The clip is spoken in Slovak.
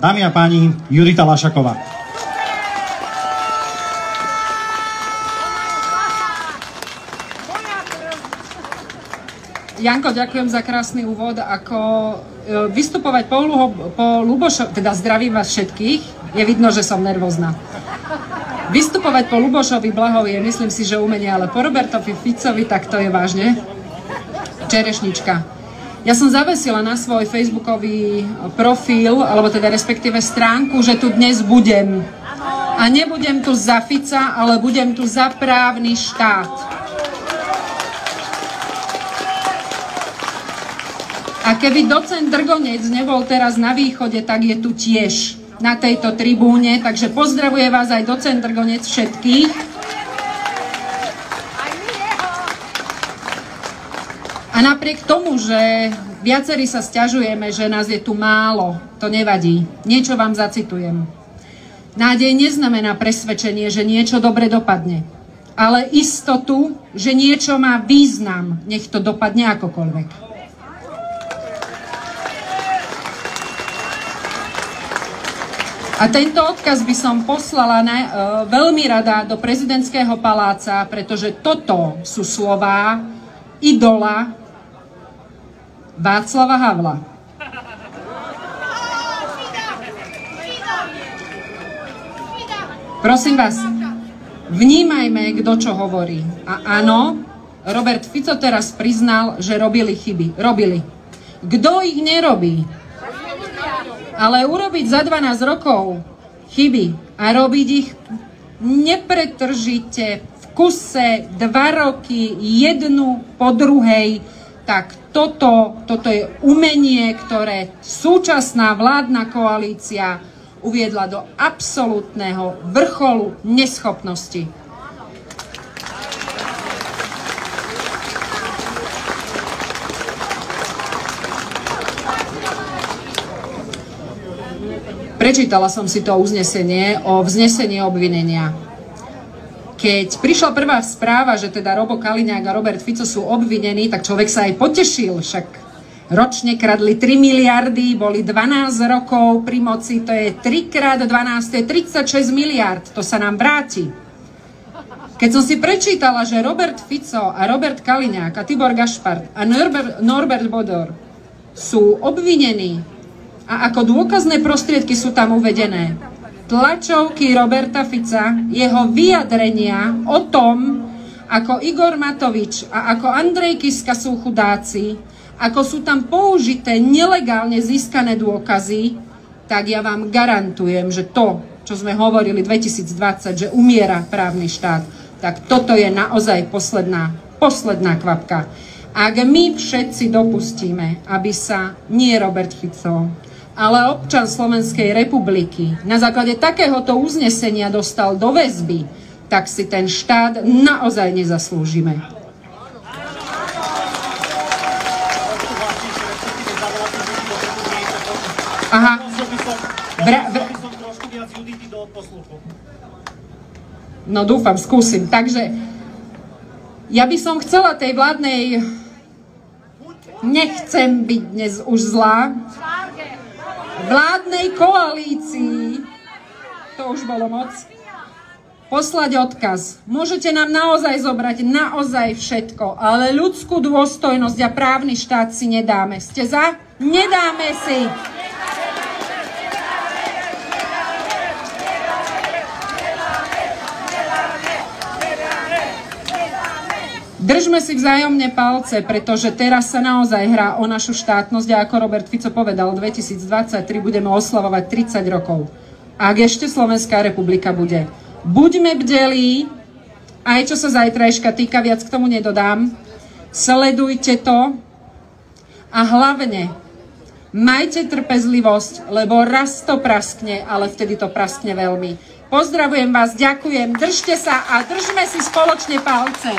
Dámy a páni, Judita Lašaková. Janko, ďakujem za krásny úvod. Ako vystupovať po Lubošovi, teda zdravím vás všetkých, je vidno, že som nervózna. Vystupovať po Lubošovi Blahovi je, myslím si, že umenie, ale po Robertovi Ficovi, tak to je vážne čerešnička. Ja som zavesila na svoj facebookový profil, alebo teda respektíve stránku, že tu dnes budem. A nebudem tu za Fica, ale budem tu za právny štát. A keby docent Drgonec nebol teraz na východe, tak je tu tiež na tejto tribúne, takže pozdravuje vás aj docent Drgonec všetkých. A napriek tomu, že viacerí sa sťažujeme, že nás je tu málo, to nevadí. Niečo vám zacitujem. Nádej neznamená presvedčenie, že niečo dobre dopadne, ale istotu, že niečo má význam, nech to dopadne akokoľvek. A tento odkaz by som poslala veľmi rada do prezidentského paláca, pretože toto sú slová idola Václava Havla. Prosím vás, vnímajme, kto čo hovorí. A áno, Robert Fico teraz priznal, že robili chyby. Robili. Kto ich nerobí? Ale urobiť za 12 rokov chyby a robiť ich nepretržite v kuse 2 roky, jednu po druhej, tak toto je umenie, ktoré súčasná vládna koalícia uviedla do absolútneho vrcholu neschopnosti. Prečítala som si to uznesenie o vznesení obvinenia. Keď prišla prvá správa, že teda Robo Kaliňák a Robert Fico sú obvinení, tak človek sa aj potešil, však ročne kradli 3 miliardy, boli 12 rokov pri moci, to je 3 x 12, to je 36 miliard, to sa nám vráti. Keď som si prečítala, že Robert Fico a Robert Kaliňák a Tibor Gašpar a Norbert Bodor sú obvinení, a ako dôkazné prostriedky sú tam uvedené tlačovky Roberta Fica, jeho vyjadrenia o tom, ako Igor Matovič a ako Andrej Kiska sú chudáci, ako sú tam použité nelegálne získané dôkazy, tak ja vám garantujem, že to, čo sme hovorili 2020, že umiera právny štát, tak toto je naozaj posledná kvapka. Ak my všetci dopustíme, aby sa nie Robert Fico, ale občan Slovenskej republiky na základe takéhoto uznesenia dostal do väzby, tak si ten štát naozaj nezaslúžime. Aha. No dúfam, skúsim. Takže ja by som chcela tej vládnej, nechcem byť dnes už zlá, vládnej koalícii, to už bolo moc, poslať odkaz. Môžete nám naozaj zobrať naozaj všetko, ale ľudskú dôstojnosť a právny štát si nedáme. Ste za? Nedáme si! Držme si vzájomne palce, pretože teraz sa naozaj hrá o našu štátnosť a ako Robert Fico povedal, 2023 budeme oslavovať 30 rokov. Ak ešte Slovenská republika bude. Buďme bdelí, aj čo sa zajtrajška týka, viac k tomu nedodám. Sledujte to a hlavne majte trpezlivosť, lebo raz to praskne, ale vtedy to praskne veľmi. Pozdravujem vás, ďakujem, držte sa a držme si spoločne palce.